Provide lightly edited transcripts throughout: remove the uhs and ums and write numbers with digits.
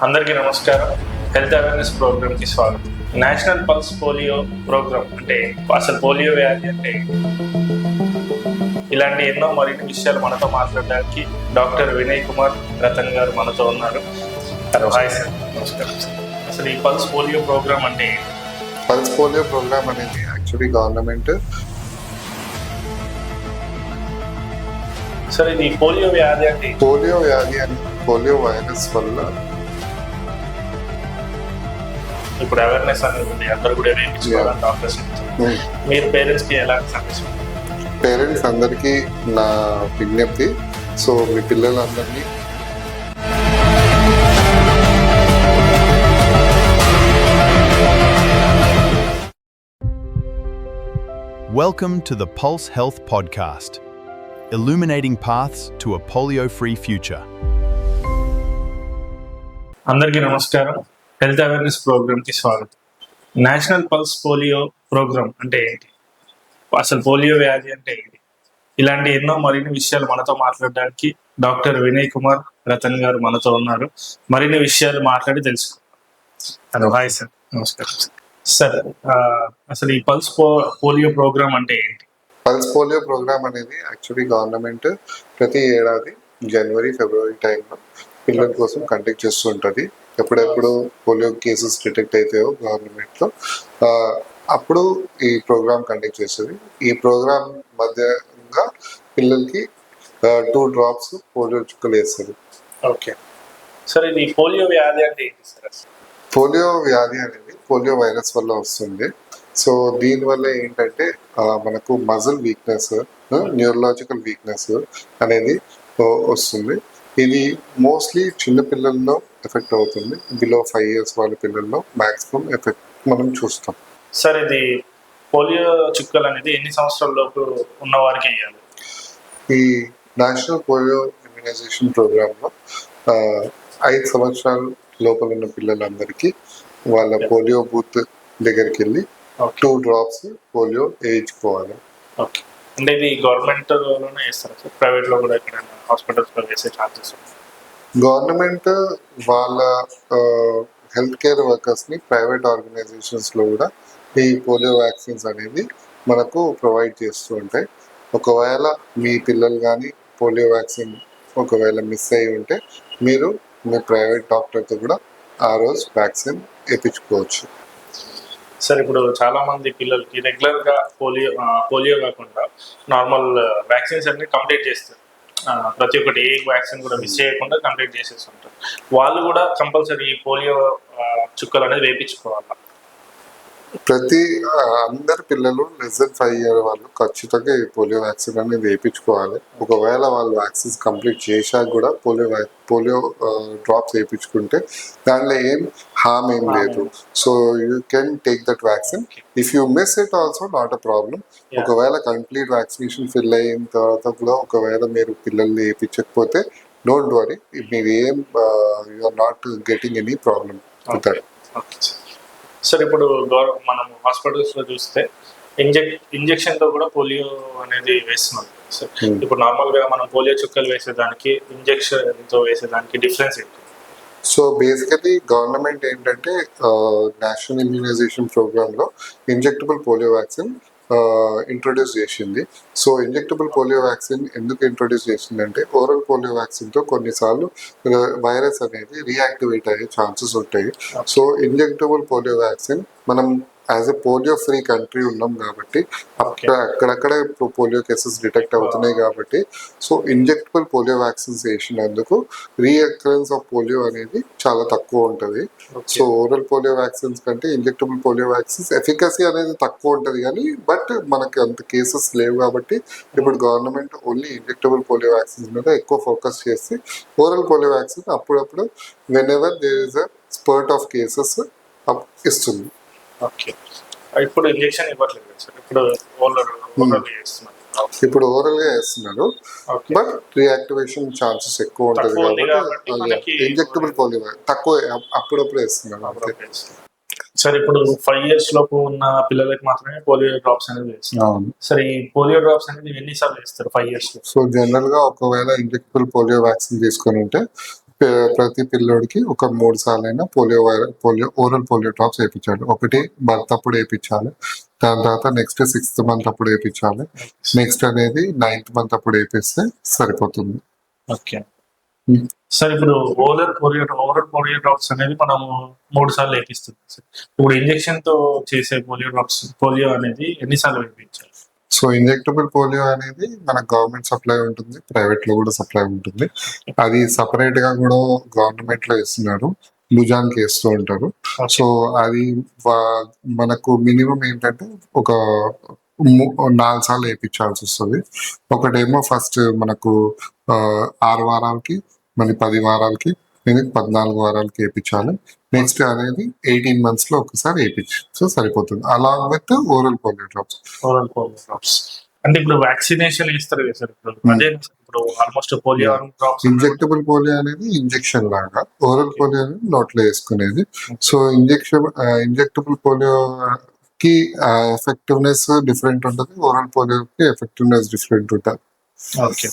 అందరికీ నమస్కారం. Health awareness ప్రోగ్రామ్కి స్వాగతం. నేషనల్ పల్స్ పోలియో ప్రోగ్రామ్ అంటే అసలు పోలియో వ్యాధి అంటే ఇలాంటి ఎన్నో మరిన్ని విషయాలు మనతో మాట్లాడడానికి డాక్టర్ వినయ్ కుమార్ రతన్ గారు మనతో ఉన్నారు. Hi sir. నమస్కారం సార్. అసలు ఈ పల్స్ పోలియో ప్రోగ్రామ్ అంటే పల్స్ పోలియో ప్రోగ్రామ్ అనేది యాక్చువల్లీ గవర్నమెంట్ సార్ ఇది పోలియో వ్యాధి అంటే పోలియో వ్యాధి అని పోలియో వైరస్ వల్ల ఇప్పుడు అవేర్నెస్ అనేది ఉంది, అందరూ కూడా వేయించుకోవాలని డాక్టర్స్. మీరు పేరెంట్స్కి ఎలాంటి సందేశం? పేరెంట్స్ అందరికీ నా విజ్ఞప్తి, సో మీ పిల్లలందరినీ Welcome to the Pulse Health Podcast, illuminating paths to a polio-free future. అందరికీ నమస్కారం. హెల్త్ అవేర్నెస్ ప్రోగ్రామ్కి స్వాగతం. నేషనల్ పల్స్ పోలియో ప్రోగ్రామ్ అంటే ఏంటి, అసలు పోలియో వ్యాధి అంటే ఏంటి, ఇలాంటి ఎన్నో మరిన్ని విషయాలు మనతో మాట్లాడడానికి డాక్టర్ వినయ్ కుమార్ రతన్ గారు మనతో ఉన్నారు. మరిన్ని విషయాలు మాట్లాడి తెలుసుకుందాం. Hi sir. నమస్కారం సార్. అసలు ఈ పల్స్ పోలియో ప్రోగ్రామ్ అంటే ఏంటి? పల్స్ పోలియో ప్రోగ్రామ్ అనేది యాక్చువల్లీ గవర్నమెంట్ ప్రతి ఏడాది జనవరి ఫిబ్రవరి టైంలో పిల్లల కోసం కండక్ట్ చేస్తూ ఉంటుంది. ఎప్పుడెప్పుడు పోలియో కేసెస్ డిటెక్ట్ అవుతాయో గవర్నమెంట్లో అప్పుడు ఈ ప్రోగ్రామ్ కండక్ట్ చేస్తుంది. ఈ ప్రోగ్రామ్ మధ్యంగా పిల్లలకి 2 drops పోలియో చుక్కలు వేస్తారు. Okay sir. ఇది పోలియో వ్యాధి అంటే ఏంటి సార్? పోలియో వ్యాధి అనేది పోలియో వైరస్ వల్ల వస్తుంది. సో దీనివల్ల ఏంటంటే మనకు మజిల్ వీక్నెస్, న్యూరలాజికల్ వీక్నెస్ అనేది వస్తుంది. ఇది మోస్ట్లీ చిన్న పిల్లల్లో ఎఫెక్ట్ అవుతుంది. బిలో 5 years వాళ్ళ పిల్లల్లో మ్యాక్సిమం ఎఫెక్ట్ మనం చూస్తాం. సార్ ఇది పోలియో చుక్కలు అనేది ఎన్ని సంవత్సరాల లోపు ఉన్న వారికి వేయాలి? ఈ నేషనల్ పోలియో ఇమ్యునైజేషన్ ప్రోగ్రాంలో 5 సంవత్సరాల లోపల ఉన్న పిల్లలందరికీ వాళ్ళ పోలియో బూత్ దగ్గరికి వెళ్ళి 2 drops పోలియో వేయించుకోవాలి. ఓకే. అంటే ఇది గవర్నమెంట్లోనే వేస్తారు సార్, ప్రైవేట్లో కూడా ఎక్కడైనా హాస్పిటల్స్లో వేసే ఛాన్సెస్? గవర్నమెంట్ వాళ్ళ హెల్త్ కేర్ వర్కర్స్ని ప్రైవేట్ ఆర్గనైజేషన్స్లో కూడా ఈ పోలియో వ్యాక్సిన్స్ అనేది మనకు ప్రొవైడ్ చేస్తూ ఉంటాయి. ఒకవేళ మీ పిల్లలు కానీ పోలియో వ్యాక్సిన్ ఒకవేళ మిస్ అయ్యి ఉంటే మీరు మీ ప్రైవేట్ డాక్టర్తో కూడా ఆ రోజు వ్యాక్సిన్ వేయించుకోవచ్చు. సార్ ఇప్పుడు చాలా మంది పిల్లలకి రెగ్యులర్గా పోలియో కాకుండా నార్మల్ వ్యాక్సిన్స్ అన్ని కంప్లీట్ చేస్తారు. ప్రతి ఒక్కటి ఏ వ్యాక్సిన్ కూడా మిస్ చేయకుండా కంప్లీట్ చేసేస్తుంటారు. వాళ్ళు కూడా కంపల్సరీ పోలియో చుక్కలు అనేది వేయించుకోవాలి. అందరి పిల్లలు లెస్ దెన్ 5 years వాళ్ళు ఖచ్చితంగా ఈ పోలియో వ్యాక్సిన్ అనేది వేయించుకోవాలి. ఒకవేళ వాళ్ళు వ్యాక్సిన్స్ కంప్లీట్ చేశాక కూడా పోలియో డ్రాప్స్ వేయించుకుంటే దాంట్లో ఏం హామ్ ఏం లేదు. So you can take that vaccine. If you miss it also not a problem. ఒకవేళ కంప్లీట్ వ్యాక్సినేషన్ ఫిల్ అయిన తర్వాత కూడా ఒకవేళ మీరు పిల్లల్ని వేయించకపోతే డోంట్ వరీ, మీరు ఏం you are not getting any problem with that. Sir ఇప్పుడు మనం హాస్పిటల్స్లో చూస్తే ఇంజెక్షన్తో కూడా పోలియో అనేది వేస్తున్నాం సార్. ఇప్పుడు నార్మల్గా మనం పోలియో చుక్కలు వేసేదానికి ఇంజెక్షన్తో వేసేదానికి డిఫరెన్స్ ఏంటి? సో బేసికలీ గవర్నమెంట్ ఏంటంటే నేషనల్ ఇమ్యునైజేషన్ ప్రోగ్రాంలో ఇంజెక్టబుల్ పోలియో వ్యాక్సిన్ ఇంట్రొడ్యూస్ చేసింది. సో ఇంజెక్టబుల్ పోలియో వ్యాక్సిన్ ఎందుకు ఇంట్రొడ్యూస్ చేసిందంటే ఓరల్ పోలియో వ్యాక్సిన్తో కొన్నిసార్లు వైరస్ అనేది రీయాక్టివేట్ అయ్యే ఛాన్సెస్ ఉంటాయి. సో ఇంజెక్టబుల్ పోలియో వ్యాక్సిన్ మనం as a polio free country ఉన్నాం కాబట్టి అక్కడక్కడ పోలియో కేసెస్ డిటెక్ట్ అవుతున్నాయి కాబట్టి సో ఇంజెక్టబుల్ పోలియో వ్యాక్సిన్స్ వేసినందుకు రీఅకరెన్స్ ఆఫ్ పోలియో అనేది చాలా తక్కువ ఉంటుంది. సో ఓరల్ పోలియో వ్యాక్సిన్స్ కంటే ఇంజెక్టబుల్ పోలియో వ్యాక్సిన్స్ ఎఫికసీ అనేది తక్కువ ఉంటుంది కానీ బట్ మనకి అంత కేసెస్ లేవు కాబట్టి ఇప్పుడు government only injectable polio vaccines మీద ఎక్కువ ఫోకస్ చేసి ఓరల్ పోలియో వ్యాక్సిన్ అప్పుడప్పుడు whenever there is a spurt of cases ఇస్తుంది. ఓకే. ఇప్పుడు ఇంజెక్షన్ ఇవ్వట్లేదు సార్, ఇప్పుడు ఇప్పుడు ఓరల్ గా వేస్తున్నారు. బట్ రియాక్టివేషన్ ఛాన్సెస్ ఎక్కువ ఉంటుంది కాబట్టి ఇంజెక్టబుల్ పోలియో తక్కువ అప్పుడప్పుడు వేస్తున్నారు. సార్ ఇప్పుడు 5 years లోపు ఉన్న పిల్లలకి మాత్రమే పోలియో డ్రాప్స్ అనేది వేస్తారు. సరే ఈ పోలియో డ్రాప్స్ అనేది ఎన్నిసార్లు వేస్తారు 5 years లో? సో జనరల్ గా ఒకవేళ ఇంజెక్టబుల్ పోలియో వ్యాక్సిన్ తీసుకొని ఉంటే ప్రతి పిల్లోడికి ఒక 3 సార్లైనా ఓరల్ పోలియో డ్రాప్స్ వేయించాలి. ఒకటి బర్త్ అప్పుడు వేయించాలి, దాని తర్వాత నెక్స్ట్ 6th మంత్ అప్పుడు వేయించాలి, నెక్స్ట్ అనేది 9th మంత్ అప్పుడు వేపిస్తే సరిపోతుంది. ఓకే సార్, ఇప్పుడు ఓరల్ పోలియో డ్రాప్స్ అనేది మనము 3 సార్లు వేపిస్తుంది సార్. ఇప్పుడు ఇంజెక్షన్ తో చేసే పోలియో అనేది ఎన్నిసార్లు వేయించాలి? సో ఇంజెక్టబుల్ పోలియో అనేది మన గవర్నమెంట్ సప్లై ఉంటుంది, ప్రైవేట్ లో కూడా సప్లై ఉంటుంది. అది సపరేట్ గా కూడా గవర్నమెంట్ లో ఇస్తున్నారు, భుజానికి వేస్తూ ఉంటారు. సో అది మనకు మినిమం ఏంటంటే ఒక 4 సార్లు వేయించాల్సి వస్తుంది. ఒకటేమో ఫస్ట్ మనకు 6 వారాలకి, మళ్ళీ 10 వారాలకి, 14 వారాలకి వేయించాలి. నెక్స్ట్ అనేది 18 months లో ఒకసారి వేయించు సరిపోతుంది, along with oral polio drops. అంటే ఇప్పుడు వ్యాక్సినేషన్ ఇస్తారు కదా సార్, ఇప్పుడు almost polio drops. Injectable polio అనేది ఇంజెక్షన్ లాగా, ఓరల్ పోలియో అనేది నోట్లో వేసుకునేది. సో ఇంజెక్టబుల్ పోలియో కి ఎఫెక్టివ్నెస్ డిఫరెంట్ ఉంటుంది, ఓరల్ పోలియో కి ఎఫెక్టివ్నెస్ డిఫరెంట్ ఉంటుంది. ఓకే,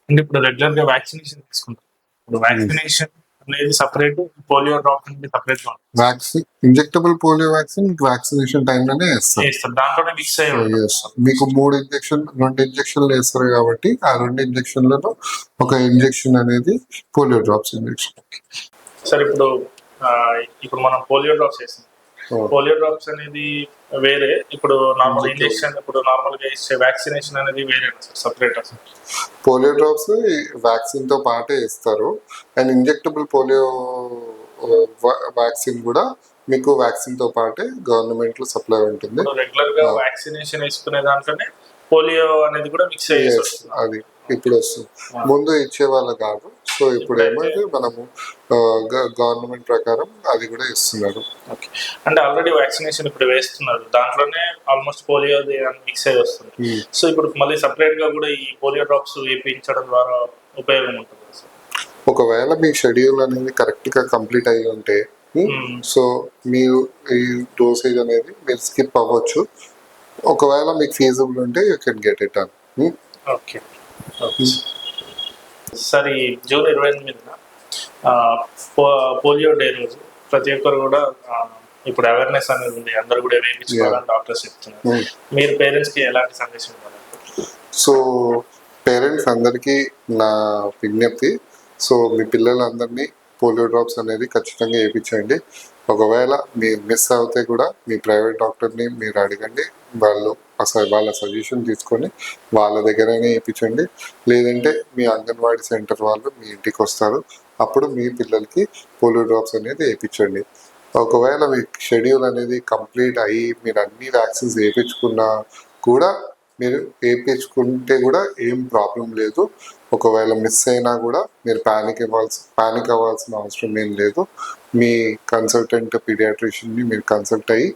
అంటే ఇప్పుడు రెగ్యులర్ గా వ్యాక్సినేషన్ తీసుకుంటాం, ఇప్పుడు వ్యాక్సినేషన్ అనేది సపరేట్, పోలియో డ్రాప్ అనేది separate. Vaccine injectable polio vaccination టైంలోనే వేస్తారు, దాంట్లోనే మిక్స్ అయ్యి. మీకు 2 ఇంజెక్షన్లు వేస్తారు కాబట్టి ఆ 2 ఇంజెక్షన్లలో ఒక ఇంజెక్షన్ అనేది పోలియో డ్రాప్స్ ఇంజెక్షన్. సార్ ఇప్పుడు మనం పోలియో డ్రాప్స్ వేస్తాం, పోలియో డ్రాప్స్ అనేది వేరే, ఇప్పుడు నార్మల్ ఇంజెక్షన్, ఇప్పుడు నార్మల్ గా ఇచ్చే వ్యాక్సినేషన్ అనేది వేరే సపరేట్. పోలియో డ్రాప్స్ వ్యాక్సిన్ తో పాటే ఇస్తారు, అండ్ ఇంజెక్టబుల్ పోలియో వ్యాక్సిన్ కూడా మీకు వ్యాక్సిన్ తో పాటే గవర్నమెంట్ లో సప్లై ఉంటుంది. రెగ్యులర్ గా వ్యాక్సినేషన్ వేసుకునే దాంట్లోనే పోలియో అనేది కూడా మిక్స్ అయ్యేసి అది ఇప్పుడు వస్తుంది, ముందు ఇచ్చేవాళ్ళు కాదు. సో ఇప్పుడు ఏమైతే మనము గవర్నమెంట్ ప్రకారం అది కూడా ఇస్తున్నారు. అంటే ఆల్రెడీ వ్యాక్సినేషన్ ఇప్పుడు వేస్తున్నారు, దాంట్లోనే ఆల్మోస్ట్ పోలియో మిక్స్ అయ్యి వస్తుంది. సో ఇప్పుడు మళ్ళీ సపరేట్ గా కూడా ఈ పోలియో డ్రాప్స్ వేయించడం ద్వారా ఉపయోగం ఉంటుంది. ఒకవేళ మీ షెడ్యూల్ అనేది కరెక్ట్ గా కంప్లీట్ అయ్యి ఉంటే, సో మీరు ఈ డోసేజ్ అనేది మీరు స్కిప్ అవ్వచ్చు. ఒకవేళ మీకు ఫీజిబుల్ ఉంటే you can get it done. Okay sir, ఈ జూన్ 28న పోలియో డే రోజు ప్రతి ఒక్కరు కూడా ఇప్పుడు అవేర్నెస్ అనేది ఉంది, అందరూ కూడా వేయించుకోవాలని డాక్టర్స్ చెప్తున్నారు. మీరు పేరెంట్స్ కి ఎలాంటి సందేశం ఇవ్వాలి? సో పేరెంట్స్ అందరికీ నా విజ్ఞప్తి, సో మీ పిల్లలందరినీ పోలియో డ్రాప్స్ అనేది ఖచ్చితంగా వేయించండి. ఒకవేళ మీరు మిస్ అవుతే కూడా మీ ప్రైవేట్ డాక్టర్ని మీరు అడగండి, వాళ్ళ సజెషన్ తీసుకొని వాళ్ళ దగ్గరనే వేయించండి. లేదంటే మీ అంగన్వాడీ సెంటర్ వాళ్ళు మీ ఇంటికి వస్తారు, అప్పుడు మీ పిల్లలకి పోలియో డ్రాప్స్ అనేది వేయించండి. ఒకవేళ మీ షెడ్యూల్ అనేది కంప్లీట్ అయ్యి మీరు అన్ని వ్యాక్సిన్స్ వేయించుకున్నా కూడా, మీరు వేయించుకుంటే కూడా ఏం ప్రాబ్లం లేదు. ఒకవేళ మిస్ అయినా కూడా మీరు పానిక్ అవ్వాల్సిన అవసరం ఏం లేదు. మీ కన్సల్టెంట్ పీడియాట్రిషియన్ని మీరు కన్సల్ట్ అయ్యి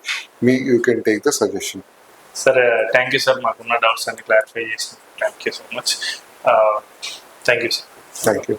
you can take the suggestion. సరే, థ్యాంక్ యూ సార్, మాకున్న డౌట్స్ అన్ని క్లారిఫై చేసి. Thank you so much. Thank you sir. Thank you.